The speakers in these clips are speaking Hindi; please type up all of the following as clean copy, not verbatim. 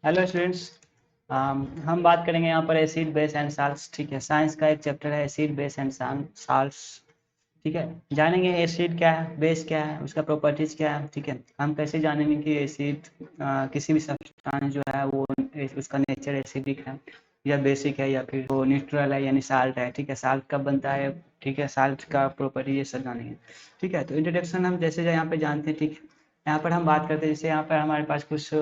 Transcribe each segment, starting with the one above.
Hello students. हम बात करेंगे यहाँ पर एसिड बेस एंड साल्ट्स। ठीक है, साइंस का एक चैप्टर है एसिड बेस एंड साल्ट्स। ठीक है, जानेंगे एसिड क्या है, बेस क्या है, उसका प्रॉपर्टीज क्या है। ठीक है, हम कैसे जानेंगे कि एसिड किसी भी सब्सटेंस जो है वो उसका नेचर एसिडिक है या बेसिक है या फिर वो न्यूट्रल है यानी साल्ट है। ठीक है, साल्ट कब बनता है, ठीक है, साल्ट का प्रॉपर्टी ये सब जानेंगे। ठीक है, तो इंट्रोडक्शन हम जैसे यहाँ पे जानते हैं। ठीक है, यहाँ पर हम बात करते हैं जैसे यहाँ पर हमारे पास कुछ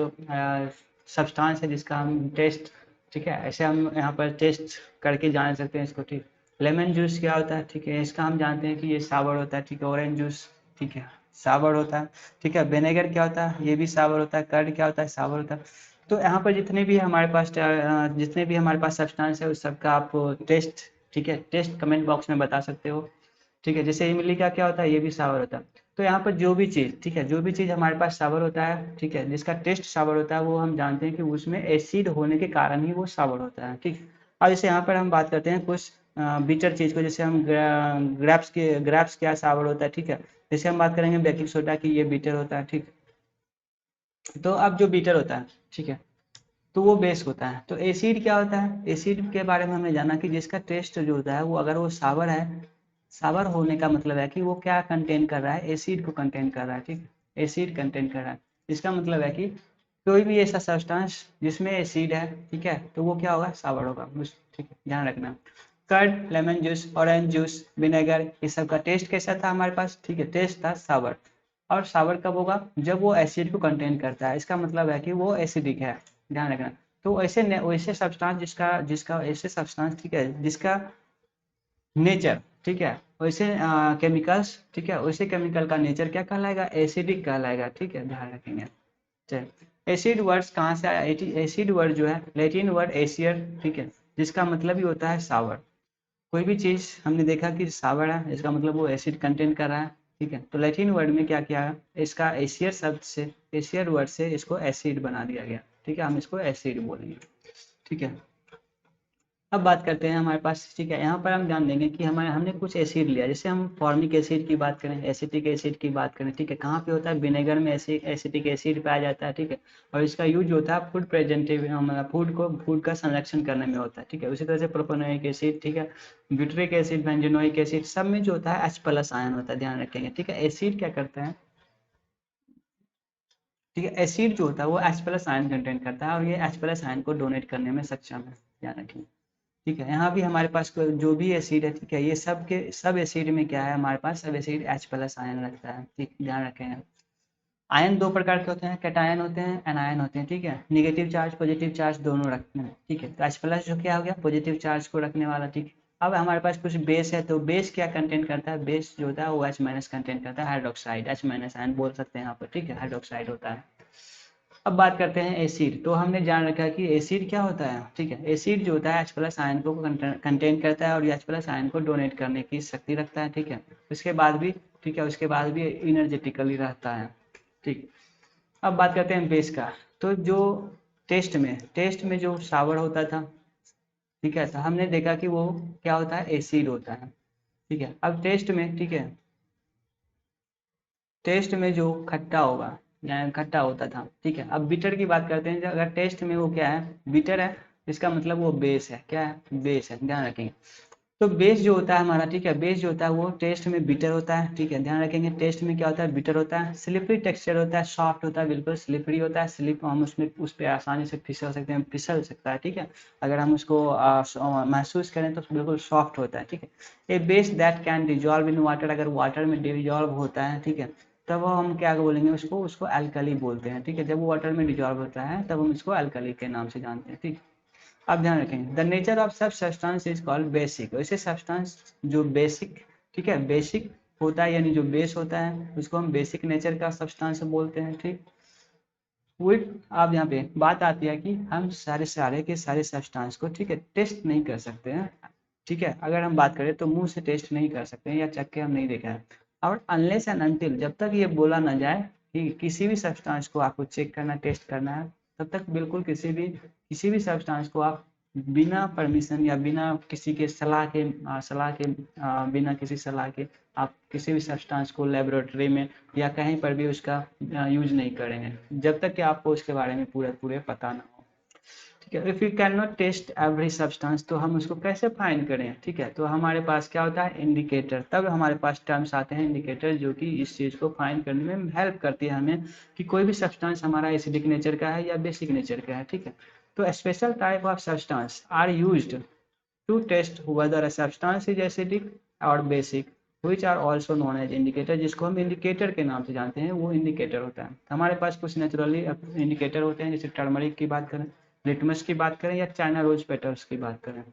सब्सटेंस है जिसका हम टेस्ट, ठीक है, ऐसे हम यहाँ पर टेस्ट करके जान सकते हैं इसको। ठीक, लेमन जूस क्या होता है, ठीक है, इसका हम जानते हैं कि ये सावर होता है। ठीक है, ऑरेंज जूस, ठीक है, सावर होता है। ठीक है, विनेगर क्या होता है, ये भी सावर होता है। कर्ड क्या होता है, सावर होता है। तो यहाँ पर जितने भी हमारे पास सब्सटेंस है उस सबका आप टेस्ट, ठीक है, टेस्ट कमेंट बॉक्स में बता सकते हो। ठीक है, जैसे इमली का क्या होता है, ये भी सावर होता है। तो यहाँ पर जो भी चीज़, ठीक है, जो भी चीज़ हमारे पास सावर होता है, ठीक है, जिसका टेस्ट सावर होता है वो हम जानते हैं कि उसमें एसिड होने के कारण ही वो सावर होता है। ठीक, और जैसे यहाँ पर हम बात करते हैं कुछ बीटर चीज़ को, जैसे हम ग्रैप्स क्या सावर होता है। ठीक है, जैसे हम बात करेंगे बेकिंग सोडा की, ये बीटर होता है। ठीक, तो अब जो बीटर होता है, ठीक है, तो वो बेस होता है। तो एसिड क्या होता है, एसिड के बारे में हमने जाना कि जिसका टेस्ट जो होता है वो अगर वो सावर है, सावर होने का मतलब है कि वो क्या कंटेन कर रहा है, एसिड को कंटेन कर रहा है। ठीक, एसिड कंटेन कर रहा है, इसका मतलब है कि कोई भी ऐसा सब्सटेंस जिसमें एसिड है, ठीक है, तो वो क्या होगा, सावर होगा। ठीक है, ध्यान रखना। Curd, lemon juice, orange juice, vinegar, ये सब का टेस्ट कैसा था हमारे पास, ठीक है, टेस्ट था सावर। और सावर कब होगा, जब वो एसिड को कंटेन करता है, इसका मतलब है कि वो एसिडिक है। ध्यान रखना। तो वैसे सब्सटेंस जिसका जिसका ऐसे सब्सटेंस, ठीक है, जिसका नेचर, ठीक है, वैसे केमिकल्स, ठीक है, वैसे केमिकल का नेचर क्या कहलाएगा, एसिडिक कहलाएगा। ठीक है, ध्यान रखेंगे। चलिए, एसिड वर्ड्स कहाँ से आया, एसिड वर्ड जो है लैटिन वर्ड एसियर, ठीक है, जिसका मतलब ही होता है सावर। कोई भी चीज़ हमने देखा कि सावर है, इसका मतलब वो एसिड कंटेन कर रहा है। ठीक है, तो लैटिन वर्ड में क्या किया है, इसका एसियर शब्द से, एसियर वर्ड से इसको एसिड बना दिया गया। ठीक है, हम इसको एसिड बोलेंगे। ठीक है, अब बात करते हैं हमारे पास। ठीक है, यहाँ पर हम जान लेंगे कि हमने कुछ एसिड लिया, जैसे हम फॉर्मिक एसिड की बात करें, एसिटिक एसिड की बात करें। ठीक है, कहाँ पे होता है, विनेगर में एसिटिक एसिड पाया जाता है। ठीक है, और इसका यूज होता है फूड प्रेजेंटिव, मतलब फूड का संरक्षण करने में होता है। ठीक है, उसी तरह से प्रोपेनोइक एसिड, ठीक है, ब्यूटरिक एसिड, बेंजोनोइक एसिड, सब में जो होता है H प्लस आयन होता है। ध्यान रखेंगे। ठीक है, एसिड क्या करता है, ठीक है, एसिड जो होता है वो H प्लस आयन कंटेन करता है और ये H प्लस आयन को डोनेट करने में सक्षम है। ध्यान रखेंगे। ठीक है, यहाँ भी हमारे पास जो भी एसिड है, ठीक है, ये सब एसिड में क्या है, हमारे पास सब एसिड H प्लस आयन रखता है। ठीक, ध्यान रखेंगे। आयन दो प्रकार के होते हैं, कैटायन होते हैं, एनायन होते हैं। ठीक है, निगेटिव चार्ज पॉजिटिव चार्ज दोनों रखते हैं। ठीक है, तो H प्लस जो क्या हो गया, पॉजिटिव चार्ज को रखने वाला। ठीक है, अब हमारे पास कुछ बेस है, तो बेस क्या कंटेंट करता है, बेस जो होता है वो H माइनस कंटेंट करता है, हाइड्रोक्साइड, H माइनस आयन बोल सकते हैं यहाँ पर। ठीक है, हाइड्रोक्साइड होता है। अब बात करते हैं एसिड। तो हमने जान रखा है कि एसिड क्या होता है। ठीक है, एसिड जो होता है H प्लस आयन को कंटेन करता है और ये H प्लस आयन को डोनेट करने की शक्ति रखता है। ठीक है, उसके बाद भी, ठीक है, उसके बाद भी इनर्जेटिकली रहता है। ठीक, अब बात करते हैं बेस का। तो जो टेस्ट में जो सावर होता था, ठीक है, तो हमने देखा कि वो क्या होता है, एसिड होता है। ठीक है, अब टेस्ट में, ठीक है, टेस्ट में जो खट्टा होगा या खट्टा होता था। ठीक है, अब बिटर की बात करते हैं। अगर टेस्ट में वो क्या है, बिटर है, इसका मतलब वो बेस है। क्या है, बेस है। ध्यान रखेंगे। तो बेस जो होता है हमारा, ठीक है, बेस जो होता है वो टेस्ट में बिटर होता है। ठीक है, ध्यान रखेंगे। टेस्ट में क्या होता है, बिटर होता है, स्लिपरी टेक्सचर होता है, सॉफ्ट होता है, बिल्कुल स्लिपरी होता है, स्लिप हम उसमें उस पर आसानी से फिसल सकते हैं, फिसल सकता है। ठीक है, अगर हम उसको महसूस करें तो बिल्कुल सॉफ्ट होता है। ठीक है, a base that can dissolve in water, अगर वाटर में डिजॉल्व होता है, ठीक है, तब वो हम क्या बोलेंगे, उसको अल्कली बोलते हैं। ठीक है, जब वो वाटर में डिजॉल्व होता है तब हम इसको अल्कली के नाम से जानते हैं। ठीक, आप ध्यान रखेंगे। द नेचर ऑफ सब सब्सटेंस इज कॉल्ड बेसिक। वैसे सब्सटेंस जो बेसिक, ठीक है, बेसिक होता है, यानी जो बेस होता है उसको हम बेसिक नेचर का सब्सटेंस बोलते हैं। ठीक, विथ, अब यहाँ पे बात आती है कि हम सारे के सारे सब्सटेंस को, ठीक है, टेस्ट नहीं कर सकते हैं। ठीक है, अगर हम बात करें तो मुंह से टेस्ट नहीं कर सकते हैं या चख के हम नहीं देखा है। और अनलेस एंड अनटिल, जब तक ये बोला ना जाए कि किसी भी सब्सटेंस को आपको चेक करना, टेस्ट करना है, तब तक बिल्कुल किसी भी सब्सटेंस को आप बिना परमिशन या बिना किसी के बिना किसी सलाह के आप किसी भी सब्सटेंस को लेबोरेटरी में या कहीं पर भी उसका यूज नहीं करेंगे, जब तक कि आपको उसके बारे में पूरे पूरे पता ना हो। ठीक है। If you can not test every substance, तो हम उसको कैसे फाइंड करें, ठीक है। तो हमारे पास क्या होता है, इंडिकेटर। तब हमारे पास टर्म्स आते हैं इंडिकेटर, जो कि इस चीज़ को फाइंड करने में हेल्प करती है हमें कि कोई भी सब्सटेंस हमारा एसिडिक नेचर का है या बेसिक नेचर का है, ठीक है। तो special type of substance are used to test whether a substance is acidic or basic, which are also known as indicator, जिसको हम इंडिकेटर के नाम से जानते हैं, वो इंडिकेटर होता है। हमारे पास कुछ नेचुरली इंडिकेटर होते हैं, जैसे टर्मरिक की बात करें, लिटमस की बात करें, या चाइना रोज पेटल्स की बात करें,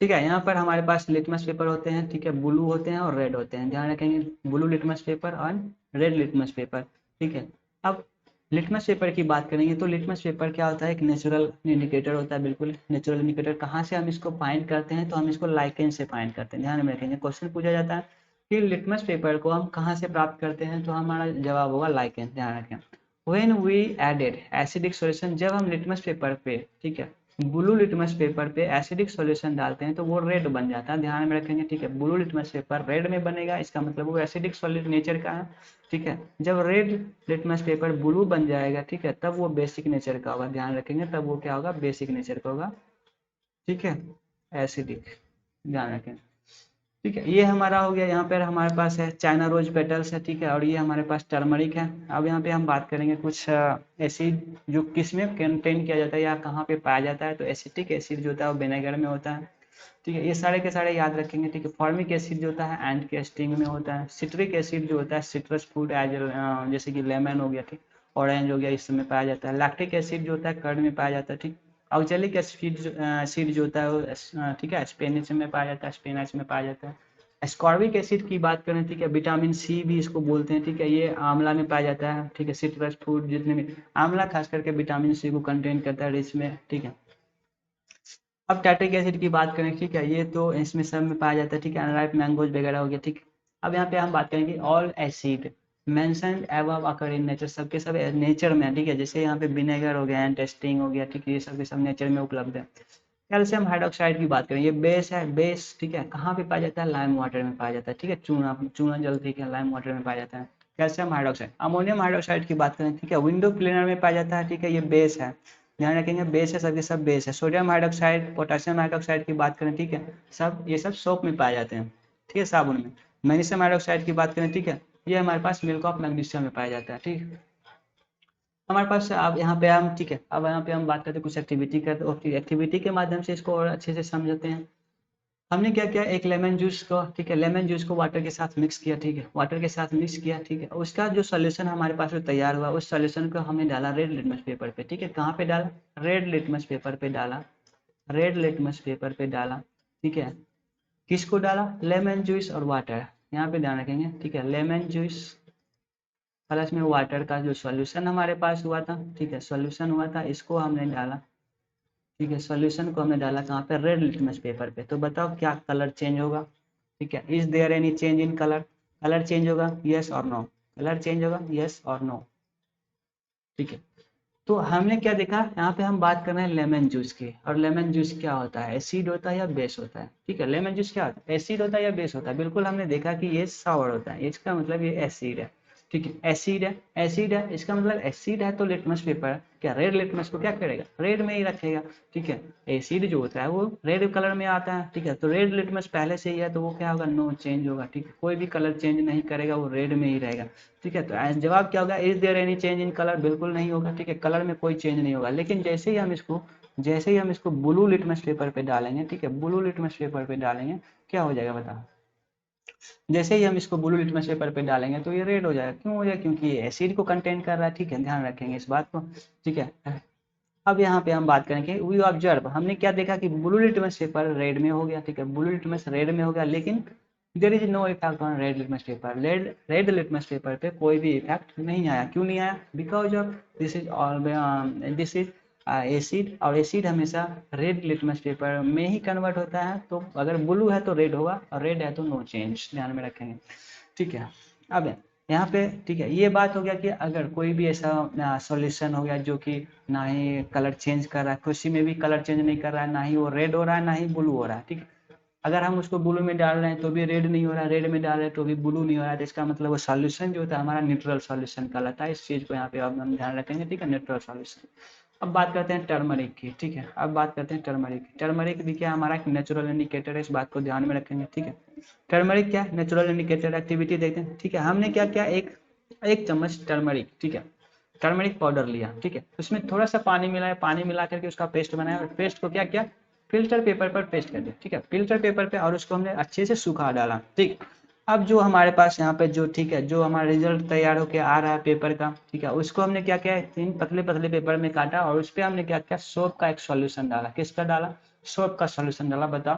ठीक है। यहाँ पर हमारे पास लिटमस पेपर होते हैं, ठीक है, ब्लू होते हैं और रेड होते हैं, ध्यान रखेंगे, ब्लू लिटमस पेपर और रेड लिटमस पेपर, ठीक है। अब लिटमस पेपर की बात करेंगे तो लिटमस पेपर क्या होता है, एक नेचुरल इंडिकेटर होता है, बिल्कुल नेचुरल इंडिकेटर। कहाँ से हम इसको फाइंड करते हैं, तो हम इसको लाइकेन से फाइंड करते हैं, ध्यान में रखेंगे। क्वेश्चन पूछा जाता है कि लिटमस पेपर को हम कहाँ से प्राप्त करते हैं, तो हमारा जवाब होगा लाइकेन, ध्यान रखें। When we added acidic solution, जब हम लिटमस पेपर पे, ठीक है, ब्लू लिटमस पेपर पे एसिडिक सॉल्यूशन डालते हैं तो वो रेड बन जाता है, ध्यान में रखेंगे, ठीक है। ब्लू लिटमस पेपर रेड में बनेगा, इसका मतलब वो एसिडिक सॉलिड नेचर का है, ठीक है। जब रेड लिटमस पेपर ब्लू बन जाएगा, ठीक है, तब वो बेसिक नेचर का होगा, ध्यान रखेंगे, तब वो क्या होगा, बेसिक नेचर का होगा, ठीक है, एसिडिक, ध्यान रखें, ठीक है। ये हमारा हो गया। यहाँ पर हमारे पास है चाइना रोज पेटल्स है, ठीक है, और ये हमारे पास टर्मरिक है। अब यहाँ पे हम बात करेंगे कुछ एसिड जो किस में कंटेन किया जाता है या कहाँ पे पाया जाता है, तो एसिटिक एसिड जो होता है वो विनेगर में होता है, ठीक है। ये सारे के सारे याद रखेंगे, ठीक है। फॉर्मिक एसिड जो होता है एंट के स्टिंग में होता है। सिट्रिक एसिड जो होता है सिट्रस फ्रूट एज, जैसे कि लेमन हो गया, ठीक, ऑरेंज हो गया, इस समय पाया जाता है। लैक्टिक एसिड जो होता है कर्ड में पाया जाता है, ठीक। ऑक्जेलिक एसिड जो होता है वो ठीक है, स्पेनिश में पाया जाता है, स्पेनिश में पाया जाता है। एस्कॉर्बिक एसिड की बात करें, ठीक है, विटामिन सी भी इसको बोलते हैं, ठीक है, ये आंवला में पाया जाता है, ठीक है। सिट्रस फ्रूट जितने भी, आंवला खास करके विटामिन सी को कंटेन करता है रिच में, ठीक है। अब टार्टिक एसिड की बात करें, ठीक है, ये तो इसमें सब में पाया जाता है, ठीक है, अनराइप मैंगोज वगैरह हो गया, ठीक। अब यहाँ पे हम बात करेंगे all acid mentioned above occur in nature, सबके सब नेचर में, ठीक है, जैसे यहाँ पे विनेगर हो गया, एंटेस्टिंग हो गया, ठीक है, ये सब के सब नेचर में उपलब्ध है। कैल्शियम हाइड्रोक्साइड की बात करें, ये बेस है, बेस, ठीक है, कहाँ पे पाया जाता है, लाइम वाटर में पाया जाता है, ठीक है, चूना चूना जल, ठीक है, लाइम वाटर में पाया जाता है, कैल्शियम हाइड्रोक्साइड। अमोनियम हाइड्रोक्साइड की बात करें, ठीक है, विंडो क्लीनर में पाया जाता है, ठीक है, ये बेस है, ध्यान रखेंगे, बेस है, सबके सब बेस है। सोडियम हाइड्रोक्साइड, पोटेशियम हाइड्रोक्साइड की बात करें, ठीक है, सब ये सब सोप में पाए जाते हैं, ठीक है, साबुन में। मैग्नीशियम हाइड्रोक्साइड की बात करें, ठीक है, ये हमारे पास मिल्क ऑफ मैग्नीशियम में पाया जाता है, ठीक। हमारे पास अब यहाँ पे हम, ठीक है, अब यहाँ पे हम बात करते हैं कुछ एक्टिविटी करते, एक्टिविटी के माध्यम से इसको और अच्छे से समझते हैं। हमने क्या किया, एक लेमन जूस को, ठीक है, लेमन जूस को वाटर के साथ मिक्स किया, ठीक है, वाटर के साथ मिक्स किया, ठीक है, उसका जो सोल्यूशन हमारे पास जो तैयार हुआ, उस सोल्यूशन को हमने डाला रेड लिटमस पेपर पे, ठीक है, कहाँ पे डाला, रेड लिटमस पेपर पे डाला, रेड लिटमस पेपर पे डाला, ठीक है। किसको डाला, लेमन जूस और वाटर, यहाँ पे ध्यान रखेंगे, ठीक है, लेमन जूस प्लस में वाटर का जो सॉल्यूशन हमारे पास हुआ था, ठीक है, सॉल्यूशन हुआ था, इसको हमने डाला, ठीक है, सॉल्यूशन को हमने डाला कहाँ पे, रेड लिटमस पेपर पे। तो बताओ क्या कलर चेंज होगा, ठीक है, is there any change in colour, colour change होगा, यस और नो, कलर चेंज होगा, यस और नो, ठीक है। तो हमने क्या देखा, यहाँ पे हम बात कर रहे हैं लेमन जूस की, और लेमन जूस क्या होता है, एसिड होता है या बेस होता है, ठीक है, लेमन जूस क्या होता है, एसिड होता है या बेस होता है, बिल्कुल हमने देखा कि ये सावर होता है, इसका मतलब ये एसिड है, ठीक है, एसिड है, एसिड है, इसका मतलब एसिड है, तो लिटमस पेपर क्या रेड लिटमस को क्या करेगा, रेड में ही रखेगा, ठीक है। एसिड जो होता है वो रेड कलर में आता है, ठीक है, तो रेड लिटमस पहले से ही है, तो वो क्या होगा, नो चेंज होगा, ठीक है, कोई भी कलर चेंज नहीं करेगा, वो रेड में ही रहेगा, ठीक है। तो जवाब क्या होगा, is there any change in colour, बिल्कुल नहीं होगा, ठीक है, कलर में कोई चेंज नहीं होगा। लेकिन जैसे ही हम इसको ब्लू लिटमस पेपर पे डालेंगे, ठीक है, ब्लू लिटमस पेपर पे डालेंगे, क्या हो जाएगा बताओ, जैसे ही हम इसको ब्लू लिटमस पेपर पे डालेंगे तो ये रेड हो जाएगा, क्यों हो जाएगा, क्योंकि ये एसिड को कंटेन कर रहा है, ठीक है, ध्यान रखेंगे इस बात को, ठीक है। अब यहाँ पे हम बात करेंगे, वी ऑब्जर्व, हमने क्या देखा कि ब्लू लिटमस पेपर रेड में हो गया, ठीक है, ब्लू लिटमस रेड में हो गया, लेकिन there is no effect on red litmus paper, red litmus paper पे कोई भी इफेक्ट नहीं आया, क्यों नहीं आया, because of this is acid, और एसिड हमेशा रेड लिटमस पेपर में ही कन्वर्ट होता है, तो अगर ब्लू है तो रेड होगा, और रेड है तो नो चेंज, ध्यान में रखेंगे, ठीक है। अब यहाँ पे, ठीक है, ये बात हो गया कि अगर कोई भी ऐसा सॉल्यूशन हो गया जो कि ना ही कलर चेंज कर रहा है, खुशी में भी कलर चेंज नहीं कर रहा है, ना ही वो रेड हो रहा है, ना ही ब्लू हो रहा है, ठीक है। अगर हम उसको ब्लू में डाल रहे हैं तो भी रेड नहीं हो रहा है, रेड में डाल रहे हैं तो भी ब्लू नहीं हो रहा है, तो इसका मतलब वो सॉल्यूशन जो होता है हमारा न्यूट्रल सॉल्यूशन कहलाता है, इस चीज को यहाँ पे अब हम ध्यान रखेंगे, ठीक है, न्यूट्रल सॉल्यूशन। अब बात करते हैं टर्मरिक की, ठीक है। अब बात करते हैं टर्मरिक की। टर्मरिक भी क्या हमारा एक नेचुरल इंडिकेटर है, इस बात को ध्यान में रखेंगे, ठीक है। टर्मरिक क्या है, नेचुरल इंडिकेटर। एक्टिविटी देखते हैं, ठीक है। हमने क्या किया, एक चम्मच टर्मरिक, ठीक है, टर्मरिक पाउडर लिया, ठीक है, उसमें थोड़ा सा पानी मिलाया, पानी मिला करके उसका पेस्ट बनाया और पेस्ट को क्या किया, फिल्टर पेपर पर पेस्ट कर दिया, ठीक है, फिल्टर पेपर पे, और उसको हमने अच्छे से सुखा डाला, ठीक। अब जो हमारे पास यहाँ पे जो, ठीक है, जो हमारा रिजल्ट तैयार होके आ रहा है पेपर का, ठीक है, उसको हमने क्या किया, 3 पतले पतले पेपर में काटा और उस पर हमने क्या किया, सोप का एक सॉल्यूशन डाला। किसका डाला, सोप का सॉल्यूशन डाला। बताओ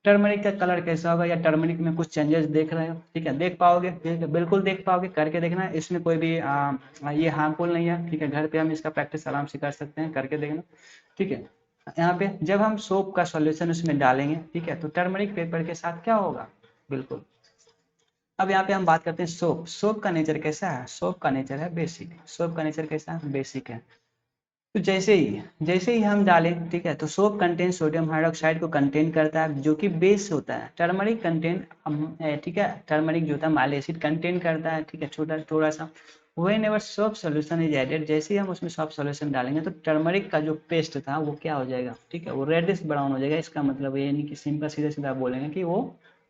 टर्मरिक का कलर कैसा होगा, या टर्मरिक में कुछ चेंजेस देख रहे हो, ठीक है, देख पाओगे, ठीक है, बिल्कुल देख पाओगे, करके देखना। इसमें कोई भी ये हार्मफुल नहीं है, ठीक है, घर पे हम इसका प्रैक्टिस आराम से कर सकते हैं, करके देखना, ठीक है। यहाँ पे जब हम सोप का सॉल्यूशन उसमें डालेंगे, ठीक है, तो टर्मरिक पेपर के साथ क्या होगा, बिल्कुल। अब यहाँ पे हम बात करते हैं सोप। सोप का नेचर कैसा है, सोप का नेचर है बेसिक। सोप का नेचर कैसा है, बेसिक है। तो जैसे ही हम डालें, ठीक है, तो सोप कंटेन सोडियम हाइड्रोक्साइड को कंटेन करता है, जो कि बेस होता है। टर्मरिक कंटेन, ठीक है, टर्मरिक जो होता है माइल एसिड कंटेन करता है, ठीक है, छोटा थोड़ा सा। Whenever soap solution is added, जैसे ही हम उसमें सोप सोल्यूशन डालेंगे तो टर्मरिक का जो पेस्ट था वो क्या हो जाएगा, ठीक है, वो रेडिश ब्राउन हो जाएगा। इसका मतलब ये नहीं कि सिंपल सीधा सीधा बोलेंगे कि वो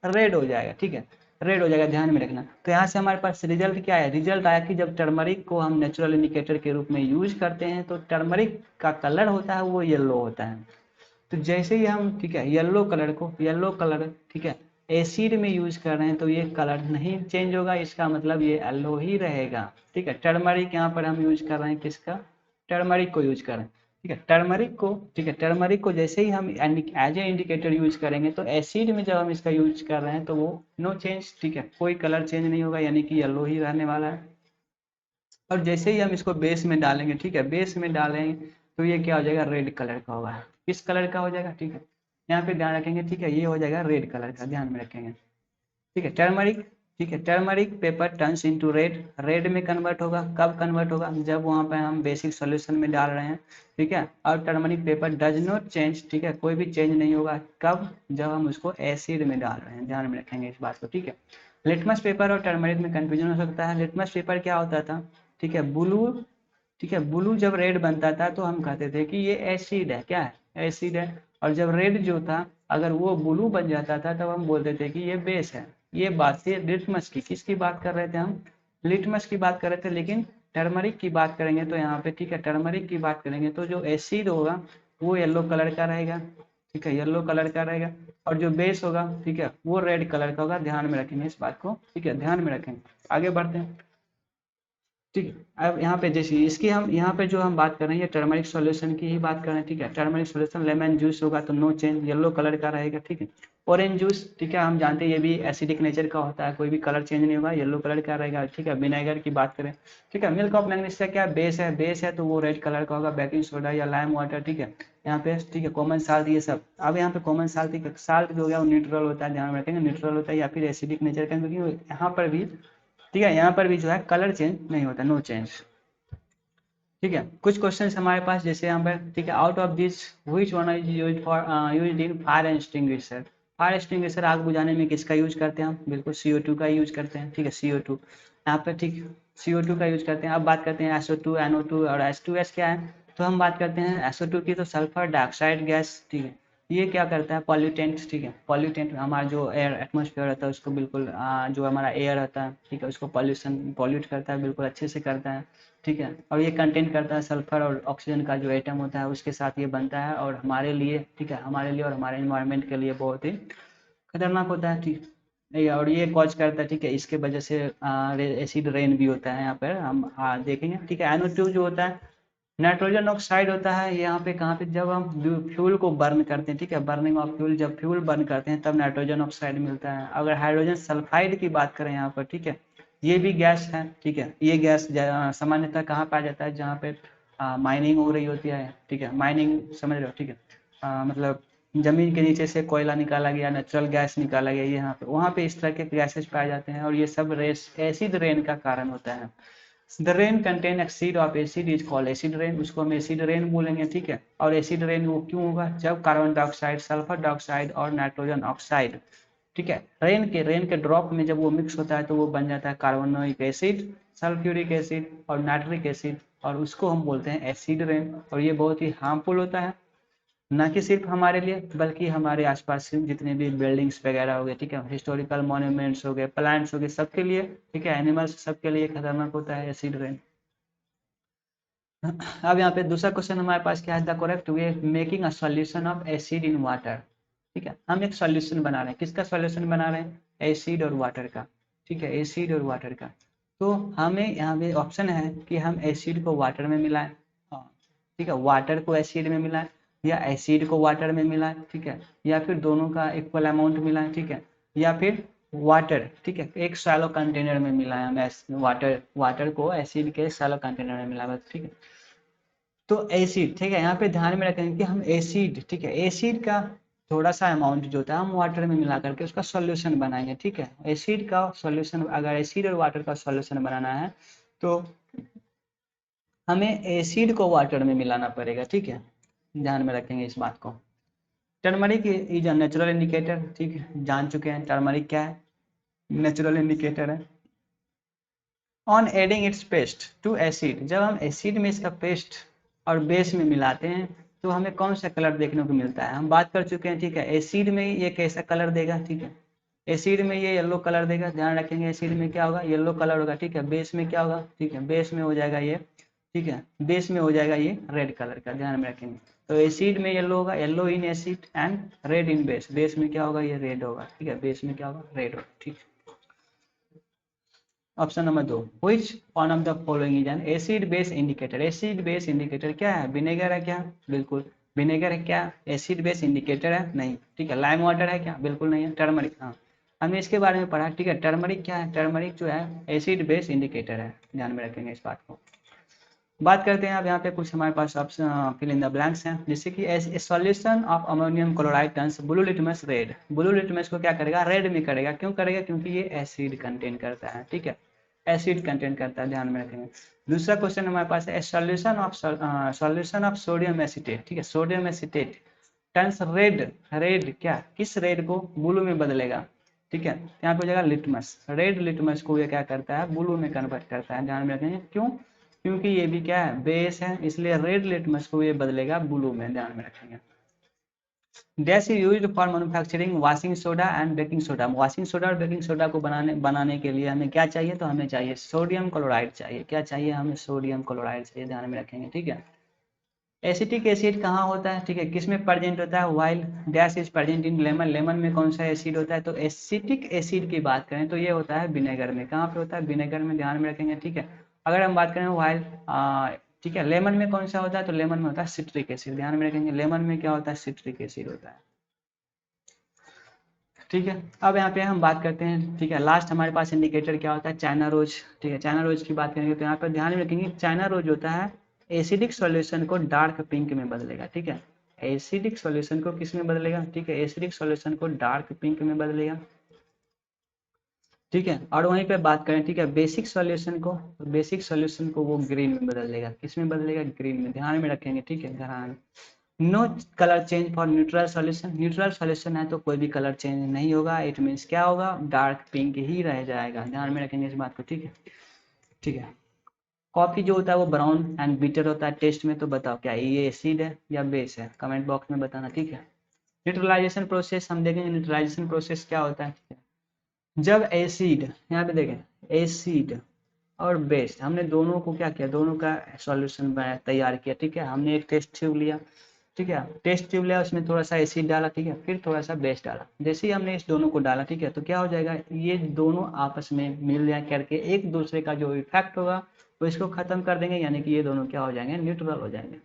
रेड हो जाएगा, ठीक है, रेड हो जाएगा, ध्यान में रखना। तो यहाँ से हमारे पास रिजल्ट क्या है, रिजल्ट आया कि जब टर्मरिक को हम नेचुरल इंडिकेटर के रूप में यूज करते हैं तो टर्मरिक का कलर होता है वो येलो होता है। तो जैसे ही हम, ठीक है, येलो कलर, ठीक है, एसिड में यूज कर रहे हैं तो ये कलर नहीं चेंज होगा, इसका मतलब ये येलो ही रहेगा, ठीक है। टर्मरिक यहाँ पर हम यूज कर रहे हैं, किसका, टर्मरिक को यूज कर रहे हैं, ठीक है, टर्मरिक को, ठीक है, टर्मरिक को जैसे ही हम एज ए इंडिकेटर यूज करेंगे तो एसिड में जब हम इसका यूज कर रहे हैं तो वो नो चेंज, ठीक है, कोई कलर चेंज नहीं होगा, यानी कि येलो ही रहने वाला है। और जैसे ही हम इसको बेस में डालेंगे, ठीक है, बेस में डालेंगे तो ये क्या हो जाएगा, रेड कलर का होगा। किस कलर का हो जाएगा, ठीक है, यहाँ पे ध्यान रखेंगे, ठीक है, ये हो जाएगा रेड कलर का, ध्यान में रखेंगे, ठीक है। टर्मरिक, ठीक है, turmeric paper turns into red, red में कन्वर्ट होगा। कब कन्वर्ट होगा, जब वहाँ पे हम बेसिक सॉल्यूशन में डाल रहे हैं, ठीक है। और turmeric paper does not change, ठीक है, कोई भी चेंज नहीं होगा। कब, जब हम उसको एसिड में डाल रहे हैं, ध्यान में रखेंगे इस बात को, ठीक है। लिटमस पेपर और टर्मरिक में कंफ्यूजन हो सकता है। लिटमस पेपर क्या होता था, ठीक है, ब्लू, ठीक है, ब्लू जब रेड बनता था तो हम कहते थे कि ये एसिड है, क्या है, एसिड है। और जब रेड जो था अगर वो ब्लू बन जाता था तब हम बोलते थे कि ये बेस है। ये बात थी लिटमस की। किसकी बात कर रहे थे हम, लिटमस की बात कर रहे थे। लेकिन टर्मरिक की बात करेंगे तो यहाँ पे, ठीक है, टर्मरिक की बात करेंगे तो जो एसिड होगा वो येलो कलर का रहेगा, ठीक है, येलो कलर का रहेगा। और जो बेस होगा, ठीक है, वो रेड कलर का होगा। ध्यान में रखेंगे इस बात को, ठीक है, ध्यान में रखेंगे। आगे बढ़ते हैं, ठीक है। अब यहाँ पे जैसे इसकी हम यहाँ पे जो हम बात कर रहे हैं ये टर्मरिक सॉल्यूशन की ही बात कर रहे हैं, ठीक है। टर्मरिक सॉल्यूशन लेमन जूस होगा तो नो चेंज, येलो कलर का रहेगा, ठीक है। ऑरेंज जूस, ठीक है, हम जानते हैं ये भी एसिडिक नेचर का होता है, कोई भी कलर चेंज नहीं होगा, येलो कलर का रहेगा, ठीक है। विनेगर की बात करें, ठीक है, मिल्क ऑफ मैग्नीशिया क्या बेस है, बेस है तो वो रेड कलर का होगा। बेकिंग सोडा या लाइम वाटर, ठीक है, यहाँ पे, ठीक है, कॉमन साल्ट, ये सब। अब यहाँ पे कॉमन साल्ट, ठीक है, साल्ट जो हो गया वो न्यूट्रल होता है, ध्यान में रखेंगे, न्यूट्रल होता है या फिर एसिडिक नेचर का, क्योंकि यहाँ पर भी, ठीक है, यहाँ पर भी जो है कलर चेंज नहीं होता, नो चेंज, ठीक है। कुछ क्वेश्चन हमारे पास जैसे यहाँ पर, ठीक है, out of this which one is used for used in fire extinguisher. Fire extinguisher आग बुझाने में किसका यूज करते हैं हम, बिल्कुल CO2 का यूज करते हैं, ठीक है, CO2 यहाँ पे, ठीक, CO2 का यूज करते हैं। अब बात करते हैं SO2 NO2 और H2S क्या है। तो हम बात करते हैं SO2 की, तो सल्फर डाइऑक्साइड गैस, ठीक है, ये क्या करता है, पॉल्यूटेंट, ठीक है, पॉल्यूटेंट हमारा जो एयर एटमॉस्फेयर होता है उसको बिल्कुल जो हमारा एयर होता है, ठीक है, उसको पॉल्यूट करता है, बिल्कुल अच्छे से करता है, ठीक है। और ये कंटेन करता है सल्फर और ऑक्सीजन का जो एटम होता है उसके साथ ये बनता है, और हमारे लिए, ठीक है, हमारे लिए और हमारे इन्वायरमेंट के लिए बहुत ही खतरनाक होता है, ठीक नहीं। और ये कॉज करता है, ठीक है, इसके वजह से एसिड रेन भी होता है, यहाँ पर हम देखेंगे, ठीक है। NO2 जो होता है नाइट्रोजन ऑक्साइड होता है, यहाँ पे कहाँ पे, जब हम फ्यूल को बर्न करते हैं, ठीक है, बर्निंग ऑफ फ्यूल, जब फ्यूल बर्न करते हैं तब नाइट्रोजन ऑक्साइड मिलता है। अगर हाइड्रोजन सल्फाइड की बात करें यहाँ पर, ठीक है, ये भी गैस है, ठीक है, ये गैस सामान्यतः कहाँ पाया जाता है, जहाँ पे माइनिंग हो रही होती है, ठीक है, माइनिंग समझ रहे हो, ठीक है, मतलब जमीन के नीचे से कोयला निकाला गया, नेचुरल गैस निकाला गया, यहाँ पे वहाँ पे इस तरह के गैसेज पाए जाते हैं, और ये सब एसिड रेन का कारण होता है। The rain contain exceed of acid is called acid rain, उसको हम एसिड रेन बोलेंगे, ठीक है। और एसिड रेन वो क्यों होगा, जब कार्बन डाइऑक्साइड, सल्फर डाइऑक्साइड और नाइट्रोजन ऑक्साइड, ठीक है, रेन के ड्रॉप में जब वो मिक्स होता है तो वो बन जाता है कार्बोनिक एसिड, सल्फ्यूरिक एसिड और नाइट्रिक एसिड, और उसको हम बोलते हैं एसिड रेन। और ये बहुत ही हार्मफुल होता है, ना कि सिर्फ हमारे लिए बल्कि हमारे आसपास से जितने भी बिल्डिंग्स वगैरह हो गए, ठीक है, हिस्टोरिकल मॉन्यूमेंट्स हो गए, प्लांट्स हो गए, सबके लिए, ठीक है, एनिमल्स सबके लिए खतरनाक होता है एसिड रेन। अब यहाँ पे दूसरा क्वेश्चन हमारे पास क्या है, the correct way making a solution of acid in water. ठीक है, हम एक सॉल्यूशन बना रहे हैं, किसका सॉल्यूशन बना रहे हैं, एसिड और वाटर का। ठीक है, एसिड और वाटर का। तो हमें यहाँ पे ऑप्शन है कि हम एसिड को वाटर में मिलाएं, हाँ, ठीक है, वाटर को एसिड में मिलाएं, या एसिड को वाटर में मिलाएं, ठीक है, या फिर दोनों का इक्वल अमाउंट मिलाएं, ठीक है, या फिर वाटर, ठीक है, एक शैलो कंटेनर में मिलाएं हम वाटर को एसिड के शैलो कंटेनर में मिलाएं, ठीक है। तो एसिड, ठीक है, यहाँ पे ध्यान में रखेंगे कि हम एसिड, ठीक है, एसिड का थोड़ा सा अमाउंट जो होता है हम वाटर में मिला करके उसका सॉल्यूशन बनाएंगे, ठीक है। एसिड का सॉल्यूशन, अगर एसिड और वाटर का सॉल्यूशन बनाना है तो हमें एसिड को वाटर में मिलाना पड़ेगा, ठीक है, ध्यान में रखेंगे इस बात को। Turmeric is a natural indicator, ठीक है, जान चुके हैं टर्मरिक क्या है, नेचुरल इंडिकेटर है। On adding its paste to acid, जब हम एसिड में इसका पेस्ट और बेस में मिलाते हैं तो हमें कौन सा कलर देखने को मिलता है, हम बात कर चुके हैं, ठीक है। एसिड में ये कैसा कलर देगा, ठीक है, एसिड में ये येलो कलर देगा, ध्यान रखेंगे, एसिड में क्या होगा, येलो कलर होगा, ठीक है। बेस में क्या होगा, ठीक है, बेस में हो जाएगा ये, ठीक है, बेस में हो जाएगा ये रेड कलर का, ध्यान में रखेंगे। तो एसिड में येलो होगा, yellow in acid and red in base, base में क्या होगा, ये रेड होगा, ठीक है, बेस में क्या होगा, रेड होगा, ठीक है। Option number 2, which one of the following is an acid base indicator। Acid base indicator क्या है, विनेगर है क्या, बिल्कुल विनेगर है क्या, एसिड बेस इंडिकेटर है नहीं, ठीक है। लाइम वाटर है क्या, बिल्कुल नहीं है। टर्मरिक, हाँ, हमने इसके बारे में पढ़ा, ठीक है। टर्मरिक क्या है, टर्मरिक जो है एसिड बेस इंडिकेटर है, ध्यान में रखेंगे इस बात को। बात करते हैं अब यहाँ पे कुछ हमारे पास option fill in the blanks हैं, जैसे कि as a solution of ammonium chloride turns blue litmus red. Blue litmus को क्या करेगा, रेड में करेगा, क्यों करेगा, क्योंकि ये एसिड कंटेन करता है, ठीक है, एसिड कंटेन करता है, ध्यान में रखेंगे। दूसरा क्वेश्चन हमारे पास है सॉल्यूशन ऑफ सोडियम एसिटेट, ठीक है, sodium acetate turns red, red क्या, किस रेड को ब्लू में बदलेगा, ठीक है, यहाँ पे हो जाएगा लिटमस, रेड लिटमस को ये क्या करता है, ब्लू में कन्वर्ट करता है, ध्यान में रखेंगे। क्यों, क्योंकि ये भी क्या है, बेस है, इसलिए रेड लिटमस को ये बदलेगा ब्लू में, ध्यान में रखेंगे। Dash is used for manufacturing washing soda and baking soda. Washing soda और बेकिंग सोडा को बनाने के लिए हमें क्या चाहिए, तो हमें चाहिए सोडियम क्लोराइड चाहिए, क्या चाहिए हमें, सोडियम क्लोराइड चाहिए, ध्यान में रखेंगे, ठीक है। एसिटिक एसिड कहाँ होता है, ठीक है, किसमें प्रेजेंट होता है, while dash is present in lemon. Lemon में कौन सा एसिड होता है, तो एसिटिक एसिड की बात करें तो ये होता है विनेगर में, कहाँ पे होता है, विनेगर में, ध्यान में रखेंगे, ठीक है। अगर हम बात करें वाइल, ठीक है, लेमन में कौन सा होता है, तो लेमन में होता है सिट्रिक एसिड, ध्यान में रखेंगे, लेमन में क्या होता है, सिट्रिक एसिड होता है, ठीक है। अब यहाँ पे हम बात करते हैं, ठीक है, लास्ट हमारे पास इंडिकेटर क्या होता है, चाइना रोज, ठीक है। चाइना रोज की बात करेंगे तो यहाँ पर ध्यान में रखेंगे, चाइना रोज होता है एसिडिक सॉल्यूशन को डार्क पिंक में बदलेगा, ठीक है, एसिडिक सॉल्यूशन को किस में बदलेगा, ठीक है, एसिडिक सॉल्यूशन को डार्क पिंक में बदलेगा, ठीक है। और वहीं पे बात करें, ठीक है, बेसिक सॉल्यूशन को वो ग्रीन में बदल देगा, किस में बदलेगा, ग्रीन में, ध्यान में रखेंगे, ठीक है, ध्यान। No colour change for neutral solution, neutral solution है तो कोई भी कलर चेंज नहीं होगा, इट मीन्स क्या होगा, डार्क पिंक ही रह जाएगा, ध्यान में रखेंगे इस बात को, ठीक है, ठीक है। कॉफी जो होता है वो ब्राउन एंड बिटर होता है टेस्ट में, तो बताओ क्या ये एसिड है या बेस है, कमेंट बॉक्स में बताना, ठीक है। न्यूट्रलाइजेशन प्रोसेस हम देखेंगे, न्यूट्रलाइजेशन प्रोसेस क्या होता है, ठीक है? जब एसिड, यहाँ पे देखें, एसिड और बेस, हमने दोनों को क्या किया, दोनों का सॉल्यूशन तैयार किया, ठीक है। हमने एक टेस्ट ट्यूब लिया, ठीक है, टेस्ट ट्यूब लिया, उसमें थोड़ा सा एसिड डाला, ठीक है, फिर थोड़ा सा बेस डाला, जैसे ही हमने इस दोनों को डाला, ठीक है, तो क्या हो जाएगा, ये दोनों आपस में मिल जाए करके एक दूसरे का जो इफेक्ट होगा वो इसको खत्म कर देंगे, यानी कि ये दोनों क्या हो जाएंगे, न्यूट्रल हो जाएंगे,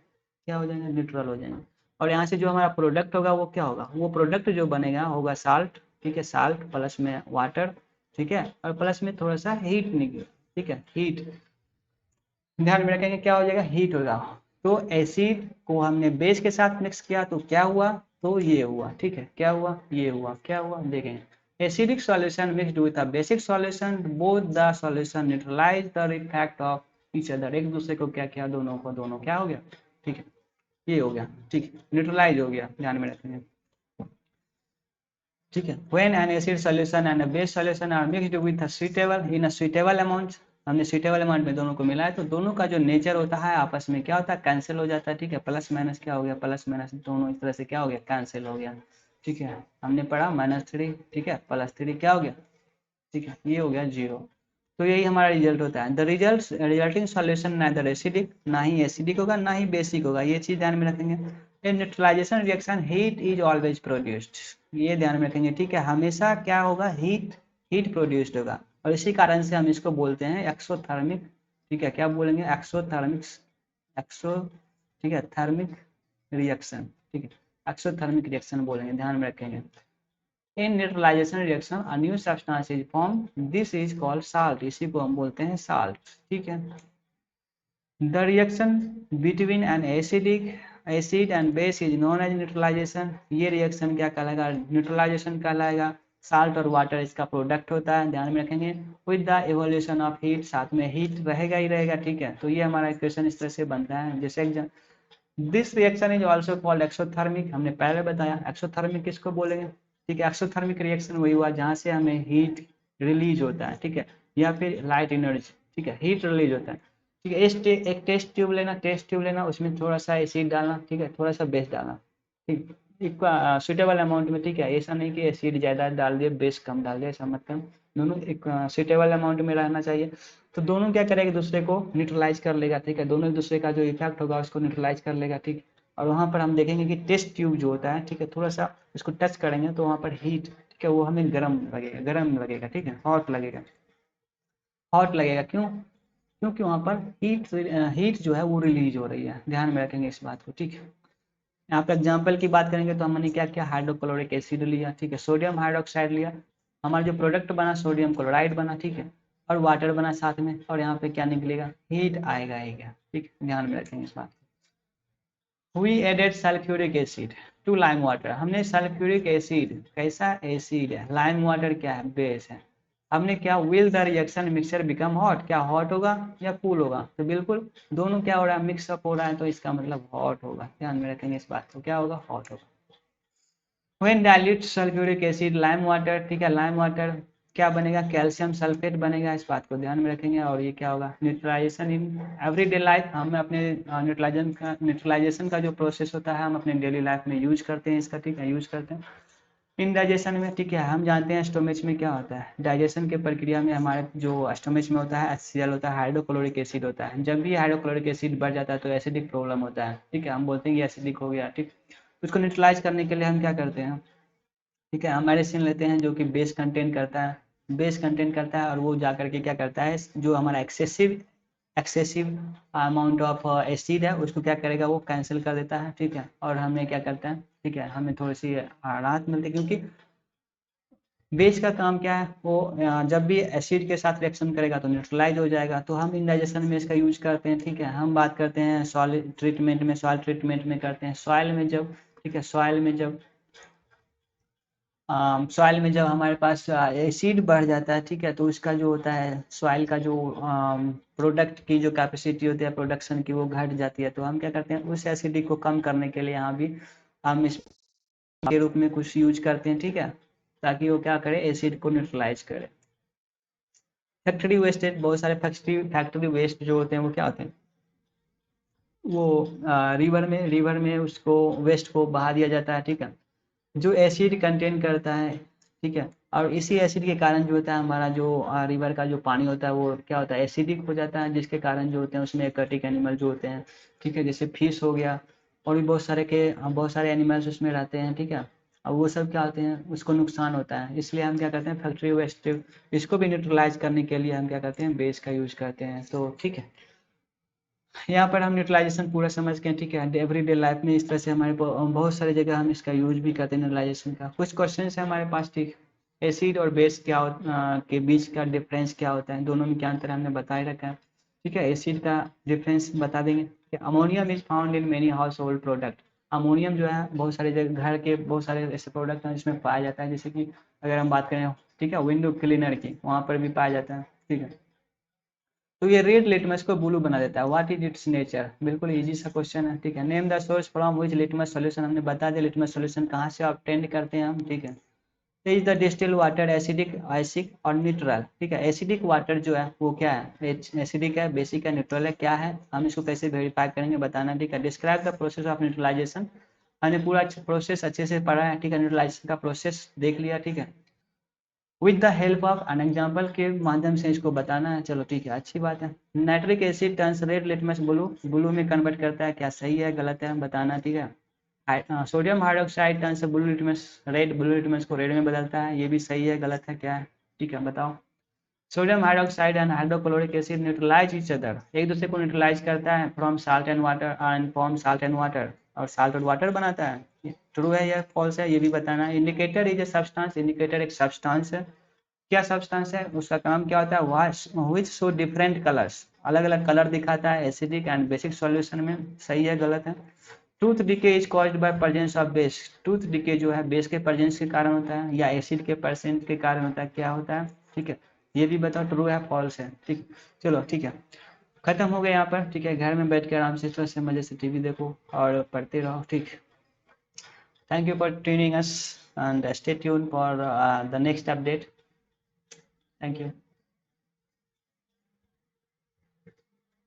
क्या हो जाएंगे, न्यूट्रल हो जाएंगे। और यहाँ से जो हमारा प्रोडक्ट होगा वो क्या होगा, वो प्रोडक्ट जो बनेगा होगा साल्ट, ठीक है, साल्ट प्लस में वाटर, ठीक है, और प्लस में थोड़ा सा हीट निकले, ठीक है, हीट, ध्यान में रखेंगे, क्या हो जाएगा, हीट होगा। तो एसिड को हमने बेस के साथ मिक्स किया तो क्या हुआ, तो ये हुआ, ठीक है, क्या हुआ, ये हुआ, क्या हुआ, देखेंगे, acidic solution mixed with a basic solution, both the solution neutralise the effect of each other. एक दूसरे को क्या किया, दोनों को, दोनों क्या हो गया, ठीक है, ये हो गया, ठीक है, न्यूट्रलाइज हो गया, ध्यान में रखेंगे, ठीक है। When an acid solution and a base solution are mixed with a suitable in a suitable amount, हमने सुटेबल अमाउंट में दोनों को मिलाया तो दोनों का जो नेचर होता है आपस में क्या होता है, कैंसिल हो जाता है। ठीक है, प्लस माइनस क्या हो गया, प्लस माइनस दोनों इस तरह से क्या हो गया, कैंसिल हो गया। ठीक है, हमने पढ़ा -3, ठीक है, +3 क्या हो गया, ठीक है, ये हो गया 0। तो यही हमारा रिजल्ट होता है। The resulting solution neither acidic, ना ही एसिडिक होगा ना ही बेसिक होगा, ये चीज ध्यान में रखेंगे। In neutralisation reaction heat is always produced, ये ध्यान में रखेंगे। ठीक है, हमेशा क्या होगा, हीट प्रोड्यूस्ड होगा, और इसी कारण से हम इसको बोलते हैं एक्सोथर्मिक। ठीक है, क्या बोलेंगे, एक्सोथर्मिक, एक्सो ठीक है, थर्मिक रिएक्शन। ठीक है, एक्सोथर्मिक रिएक्शन बोलेंगे, ध्यान में रखेंगे। In neutralisation reaction a new substance is form, this is called salt, इसी को हम बोलते हैं साल्ट। ठीक है, the reaction between an acid and base is known as neutralization, ये रिएक्शन क्या कहलाएगा, न्यूट्रलाइजेशन कहलाएगा। साल्ट और वाटर इसका प्रोडक्ट होता है, ध्यान में रखेंगे। With the evolution of heat, साथ में हीट रहेगा ही रहेगा। ठीक है, तो ये हमारा इक्वेशन इस तरह से बनता है। जैसे this reaction is also called exothermic, हमने पहले बताया एक्सोथर्मिक किसको बोलेंगे। ठीक है, एक्सोथर्मिक रिएक्शन वही हुआ जहाँ से हमें हीट रिलीज होता है। ठीक है, या फिर लाइट एनर्जी, ठीक है, हीट रिलीज होता है। ठीक है, एक टेस्ट ट्यूब लेना, उसमें थोड़ा सा एसिड डालना, ठीक है, थोड़ा सा बेस डालना, ठीक, एक सुटेबल अमाउंट में। ठीक है, ऐसा नहीं कि एसिड ज़्यादा डाल दिए बेस कम डाल दिया, ऐसा मत करना, दोनों एक सुटेबल अमाउंट में रहना चाहिए। तो दोनों क्या करेगा, एक दूसरे को न्यूट्रलाइज कर लेगा। ठीक है, दोनों एक दूसरे का जो इफेक्ट होगा उसको न्यूट्रलाइज कर लेगा। ठीक, और वहाँ पर हम देखेंगे कि टेस्ट ट्यूब जो होता है, ठीक है, थोड़ा सा उसको टच करेंगे तो वहाँ पर हीट, ठीक है, वो हमें गर्म लगेगा। ठीक है, हॉट लगेगा, क्यों, क्योंकि वहाँ पर हीट जो है वो रिलीज हो रही है, ध्यान में रखेंगे इस बात को। ठीक है, यहाँ पे एग्जाम्पल की बात करेंगे तो हमने क्या किया, हाइड्रोक्लोरिक एसिड लिया, ठीक है, सोडियम हाइड्रोक्साइड लिया, हमारा जो प्रोडक्ट बना सोडियम क्लोराइड बना। ठीक है, और वाटर बना साथ में, और यहाँ पे क्या निकलेगा, हीट आएगा ही क्या। ठीक, ध्यान में रखेंगे इस बात को। We added sulphuric acid to lime water, हमने सल्फ्यूरिक एसिड, कैसा एसिड है, लाइम वाटर क्या है, बेस है, हमने क्या, will the reaction mixture become hot, क्या हॉट होगा या कूल होगा, तो बिल्कुल दोनों क्या हो रहा है, मिक्सअप हो रहा है, तो इसका मतलब हॉट होगा, ध्यान में रखेंगे इस बात को, क्या होगा, हॉट होगा। When dilute sulphuric acid lime water, ठीक है, लाइम वाटर क्या बनेगा, कैल्शियम सल्फेट बनेगा, इस बात को ध्यान में रखेंगे। और ये क्या होगा, न्यूट्रलाइजेशन इन एवरीडे लाइफ, हम अपने न्यूट्रलाइजेशन का जो प्रोसेस होता है हम अपने डेली लाइफ में यूज करते हैं इसका। ठीक है, यूज करते हैं इन डाइजेशन में। ठीक है, हम जानते हैं स्टोमेच में क्या होता है, डाइजेशन के प्रक्रिया में हमारे जो स्टोमेच में होता है HCl होता है, हाइड्रोक्लोरिक एसिड होता है। जब भी हाइड्रोक्लोरिक एसिड बढ़ जाता है तो एसिडिक प्रॉब्लम होता है। ठीक है, हम बोलते हैं कि एसिडिक हो गया। ठीक, उसको न्यूट्रलाइज करने के लिए हम क्या करते हैं, ठीक है, हम मेडिसिन लेते हैं जो कि बेस कंटेन करता है, और वो जा करके क्या करता है, जो हमारा एक्सेसिव अमाउंट ऑफ एसिड है उसको क्या करेगा, वो कैंसिल कर देता है। ठीक है, और हमें क्या करता है, ठीक है, हमें थोड़ी सी राहत मिलती है, क्योंकि बेस का काम क्या है, वो जब भी एसिड के साथ रिएक्शन करेगा तो न्यूट्रलाइज हो जाएगा। तो हम इंडाइजेशन में इसका यूज करते हैं। ठीक है, हम बात करते हैं सॉइल ट्रीटमेंट में करते हैं, सॉइल में जब, ठीक है, सॉइल में जब हमारे पास एसिड बढ़ जाता है, ठीक है, तो उसका जो होता है सॉइल का जो प्रोडक्ट की जो कैपेसिटी होती है प्रोडक्शन की, वो घट जाती है। तो हम क्या करते हैं, उस एसिडिक को कम करने के लिए यहाँ भी हम इस के रूप में कुछ यूज करते हैं। ठीक है, ताकि वो क्या करे, एसिड को न्यूट्रलाइज करे। फैक्ट्री वेस्टेज, बहुत सारे फैक्ट्री वेस्ट जो होते हैं वो क्या होते हैं, वो रिवर में उसको वेस्ट को बहा दिया जाता है। ठीक है, जो एसिड कंटेन करता है। ठीक है, और इसी एसिड के कारण जो होता है हमारा जो रिवर का जो पानी होता है वो क्या होता है, एसिडिक हो जाता है, जिसके कारण जो होते हैं उसमें एक्वाटिक एनिमल जो होते हैं, ठीक है, जैसे फिश हो गया, और भी बहुत सारे एनिमल्स उसमें रहते हैं। ठीक है, और वो सब क्या होते हैं, उसको नुकसान होता है, इसलिए हम क्या करते हैं, फैक्ट्री वेस्ट इसको भी न्यूट्रलाइज करने के लिए हम क्या करते हैं, बेस का यूज करते हैं। तो ठीक है, यहाँ पर हम न्यूट्रलाइजेशन पूरा समझ गए। ठीक है, एवरीडे लाइफ में इस तरह से हमारे बहुत सारी जगह हम इसका यूज भी करते हैं न्यूट्रलाइजेशन का। कुछ क्वेश्चन है हमारे पास। ठीक, एसिड और बेस के बीच का डिफरेंस क्या होता है, दोनों में क्या अंतर है, हमने बता ही रखा है। ठीक है, एसिड का डिफरेंस बता देंगे कि ammonium is found in many house hold product, ammonium जो है बहुत सारी जगह घर के बहुत सारे ऐसे प्रोडक्ट हैं जिसमें पाया जाता है, जैसे कि अगर हम बात करें, ठीक है, विंडो क्लीनर की, वहाँ पर भी पाया जाता है। ठीक है, तो ये रेड लिटमस को ब्लू बना देता है। व्हाट इज इट्स नेचर, बिल्कुल इजी सा क्वेश्चन है। ठीक है, name the source from which litmus solution, हमने बता दिया लिटमस सॉल्यूशन कहाँ से ऑब्टेन करते हैं हम। ठीक है, is the distil water acidic, आइसिक और न्यूट्रल। ठीक है, एसिडिक वाटर जो है वो क्या है, एसिडिक है, बेसिक है, न्यूट्रल है, क्या है, हम इसको कैसे वेरीफाई करेंगे बताना। ठीक है, describe the process of neutralisation, हमने पूरा प्रोसेस अच्छे से पढ़ा है। ठीक है, न्यूट्रलाइजेशन का प्रोसेस देख लिया। ठीक है, with the help of an example के माध्यम से इसको बताना है। चलो ठीक है, अच्छी बात है। Nitric asset turns red litmus blue, blue में कन्वर्ट करता है, क्या सही है गलत है बताना। ठीक है, sodium hydroxide turns blue litmus red, blue litmus को रेड में बदलता है, ये भी सही है गलत है क्या है। ठीक है, बताओ। Sodium hydroxide and hydrochloric acid neutralise each other, एक दूसरे को न्यूट्रलाइज करता है from salt and water and form salt and water, और साल्ट और वाटर बनाता है। ट्रू है या फॉल्स है ये भी बताना है। Indicator is a substance, indicator एक सब्सटेंस है। क्या सब्सटेंस है, उसका काम क्या होता है, विच शो डिफरेंट कलर्स, अलग अलग कलर दिखाता है एसिडिक एंड बेसिक सॉल्यूशन में, सही है गलत है। Tooth decay is caused by presence of base, tooth decay जो है बेस के प्रेजेंस के कारण होता है या एसिड के परसेंट के कारण होता है, क्या होता है। ठीक है, ये भी बताओ ट्रू है फॉल्स है। ठीक, चलो ठीक है, खत्म हो गया यहाँ पर। ठीक है, घर में बैठ के आराम से थोड़ा से मजे से टीवी देखो और पढ़ते रहो। ठीक, thank you for tuning us and stay tune for the next update. Thank you.